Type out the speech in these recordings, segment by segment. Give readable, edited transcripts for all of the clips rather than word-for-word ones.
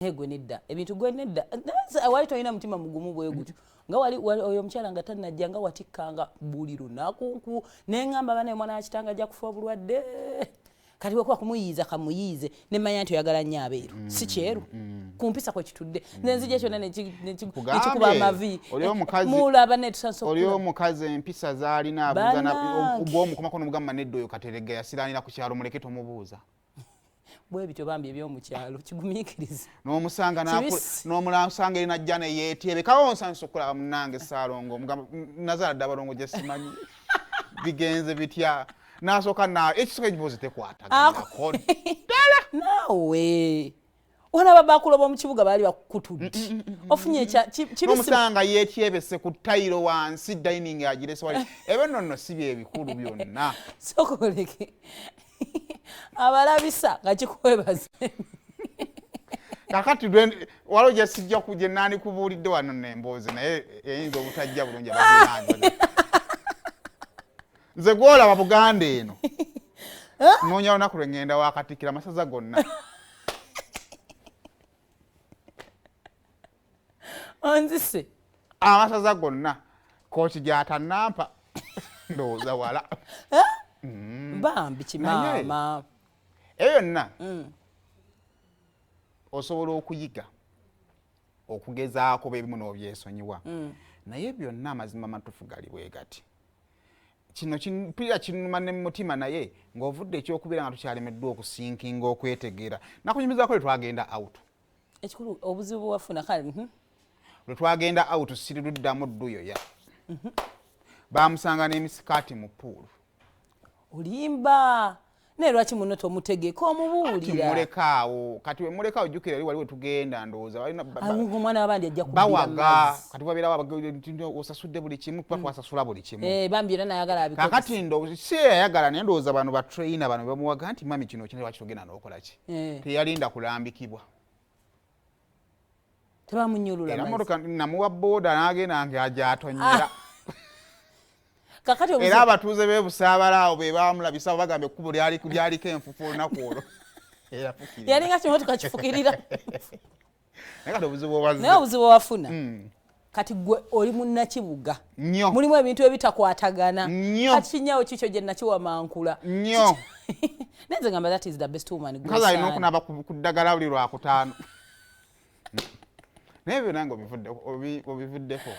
Gwe nedda ebintu gwe nedda wali tolina mutima mugumu bwe gutyo nga wali oyo omukyala nga tannajja nga watikkanga buli lunaku neŋŋamba bane mwana wakitanga ajja kufa obulwadde kati bwekuba kumuyiiza kamuyiize nemanya nti oyagala nnyo abeeru si kyeru kumpisa kwe kitudde nze nzija kyonna nekikuba amavi mulaba netusansokola oli omukazi empisa zaalina abuuza gw'omukoma kono mugamba nedda oyo katerega yasiraanira ku kyalo muleke tomubuuza bwe bityo bambi ebyomukyalo kigumiikiriza n'omulasanga erina jjana yeetyebe kawo nsansokola munange Saalongo Nazaala Dabalongo gye simanyi bigenze bitya n'asooka ekisooka ekibuuzi tekwataganako ddala naawe olaba bakuloba mu kibuga baali bakutudde ofunye omusanga yeetyebese ku tayiro wansi dining agirese wali ebyo nno si byebikulu byonna sokoleke abalabisa nga kikwebaze kakati waliwo gye sijja kujja naani kubuulidde wano nemboozi naye eyinza obutajja bulungi abaziranjwa nze gwolaba Buganda eno noonya lunaku lwe ŋŋenda wakatikkira amasaza gonna onzise amasaza gonna kooti gy'atannampa ndowooza wala bambi kimaama eyo yonna osobola okuyiga okugezaako beebimu n'obyesonyiwa naye byonna amazima matuufu gali bwe gati kino mpulira kinuma ne mu mutima naye ng'ovudde ekyokubeera nga tukyalemeddwa okusinkinga okwetegeera nakunyumizaako lwe twagenda out ekikulu obuzibu bwafuna kale lwe twagenda out siriruddamu dduyoya bamusanga n'emisikaati mu puulu olimba naye lwaki muno tomutegeka omubuulira mulekaawo kati we mulekaawo jjukira eri waliwo tugenda ndowooza omwana wabandi ajja bawaga kati wabeera osasudde buli kimu kuba twasasula buli kimu bambi era nayagala abikoze kakati si yayagala naye ndowooza bano batraina bano bamuwaga nti mami kino kino lwaki togenda n'okola ki teyalinda kulambikibwa tebamunyulula era motoka namuwa booda n'agenda ng'agyatonyera kakati era abatuuze b'ebusaabala be bamulabisa bagamba ekkubo lyaliko enfufu olunaku olwo yalinga kimotoka kifukirira naye obuzibu wafuna kati gwe oli munnakibuga mulimu ebintu ebitakwatagana kati kinyawo kikyo gye nakiwamankula nnyo nenze ngamba that is the best woman mukazi alina okunaba ku ddagala buli lwakutaano naye byonna nga obivuddeko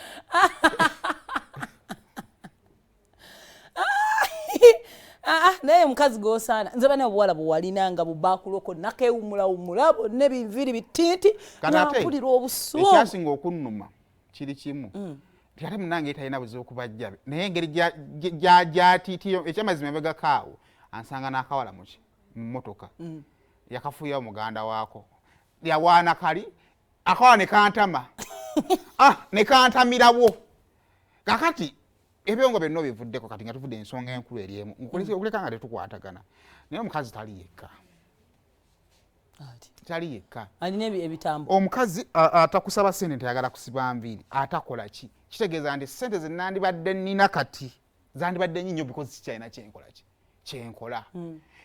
naye mukazi gosaana nze bane obuwala bwewalinanga bubaakuloko nakewumulawumula bonna ebinviiri bitinti nampulira obusuumu ekyasinga okunnuma kiri kimu nti ate munange etalina buzibu kubajjabe naye engeri gyatiitiyo ekyamazima ebegakaawo ansanga n'akawala mu mmotoka yakafuuyawo muganda waako yawaana kali akawala ne kantama ne kantamirawo kakati ebyongo byonna obivuddeko kati nga tuvudde ensonga enkulu eri emu okuleka nga tetukwatagana naye omukazi tali yekka alina ebitambo omukazi atakusaba sente ntiyagala kusiba nviiri atakola ki kitegeeza nti sente ze nandibadde nnina kati zandibadde nnyo bikozi sikyalina kyenkola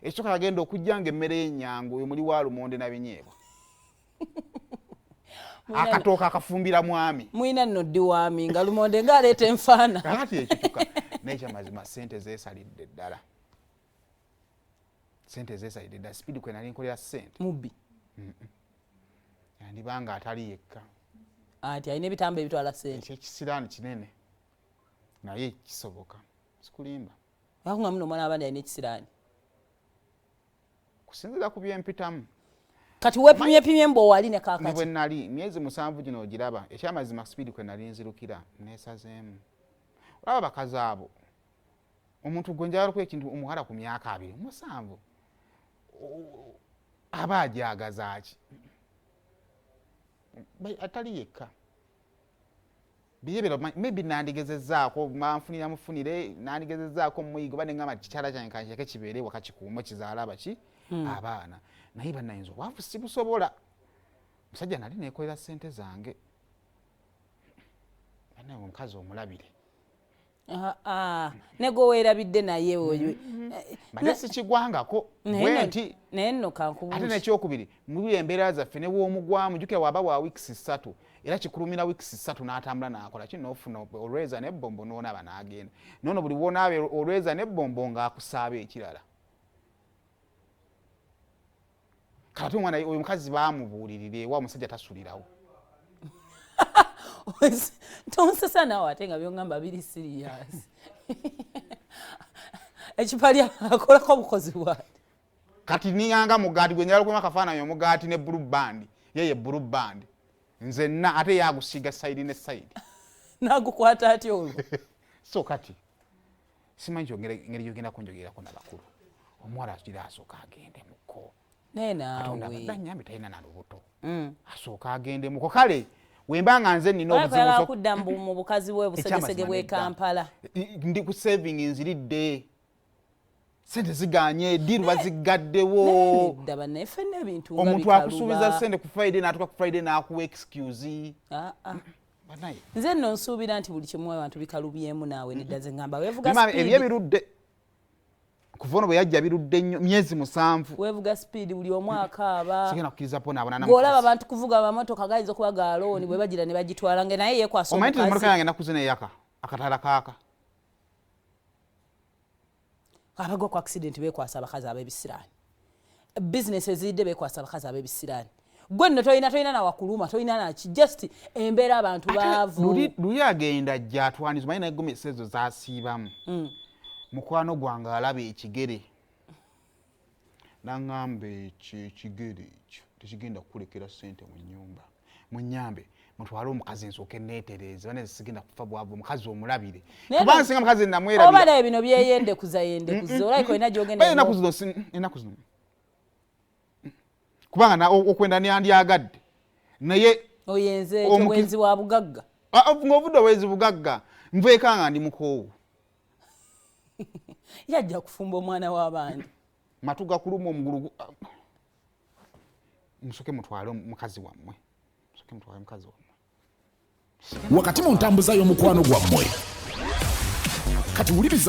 ekyoka yagenda okujjanga emmere y'ennyangu oyo muli wa lumonde na binyeebwa akatooka akafumbira mwami mwina nno ddi wami nga lumonde ng'aleeta enfaana kakati ekituka naye kyamazima sente zeesalidde ddala sipiidi kwe nali nkolera sente mubbi yandibanga atali yekka ati alina ebitambo ebitwala sente ekyekisiraani kinene naye kisoboka sikulimba akunga muno omwana abandi alina ekisiraani kusinzira ku byempitamu kati wepimyepimye mbu owali ne kaakati bwe nali myezi 7 gino ogiraba ekyamazima sipiidi kwe nali nzirukira neesazeemu olaba bakazi abo omuntu gwe njalaku ekintu omuwala ku myaka 27 aba ajagaza ki atali yekka biyebera maybe nandigezezaako mufunire nandigezezaako muyigo banengamba kikyala kyange kanjeke kibeere waka kikuume kizaala abaki abaana naye bannayinza obwavu sibusobola musajja nali neekolera sente zange banaye omukazi omulabire nego weerabidde naye oyo balesi kigwangako bwenti naye nno kankubuuza ate nekyokubiri mu embeera zaffe ne bw'omugwamu jjukira waba wa wiikisi 3 era kikulumira wiikisi 3 n'atambula n'akola kino ofuna olweza n'ebbombo n'onaaba n'agenda noono buli bw'onaaba olweza n'ebbombo ng'akusaaba ekirala kati omwana oyo omukazi baamubuulirira ewa omusajja tasulirawo tonsesa naawe ate nga byongamba biri siriyasi ekipali akolako obukozi bwati kati niyanga mugaati gwe njala okwema akafaananyi omugaati ne blue band yeye blue band nzenna ate yagusiiga sayidi ne sayidi nagukwata atya olwo so kati simanyi engeri gyogenda kunjogerako nabakulu omuwala akira asooka agende muko naye naawe danyambi talina nalubuto asooka agende muko kale wembanga nze nina obuzibu kudda mu bukazi bwe busegesege bwe Kampala ndi ku savings lidde sente ziganye diru bazigaddewo daba nefe n'ebintu omuntu akusuubiza sente ku Friday n'atuka ku Friday n'akuwa excuse banaye nze nno nsuubira nti buli kimu abantu bikalubyemu naawe neddaze ngamba weevuga ebyo birudde kuva ono bwe yajja birudde nnyo myezi 7 weevuga speed buli omu akaaba sigenda kukkiriza pona abona ng'olaba abantu kuvuga amamotoka gayinza okuba ga looni bwe bagira ne bagitwala nge naye yeekwasa omanyi nti emmotoka yange nakuze neyaka akatala kaaka abagwa ku accident beekwasa abakazi ab'ebisiraani bizinesi eziyidde beekwasa abakazi ab'ebisiraani gwe nno tolina nawakuluma tolina naki just embeera abantu baavu luli agenda ajja atwaniza omanyi naye gomesi ezo zaasiibamu mukwano gwange alaba ekigere naŋŋamba ekigere ekyo tekigenda kukulekera ssente mu nnyumba munyambe mutwale omukazi nsooke neetereze bane sigenda kufa bwavu omukazi omulabire kubanga singa mukazi namwerabira oba naye bino byeyendekuza olabika olina gyogenda enaku zino kubanga okwenda nandyagadde naye oyenze ekyo bwenzi wa bugagga ng'ovudde obwenzi bugagga nveeka nga ndi mukoowu yajja kufumba omwana w'abandi matu gakuluma omugulu musoke mutwale mukazi wammwe wakati mu ntambuza y'omukwano gwammwe kati wuliriza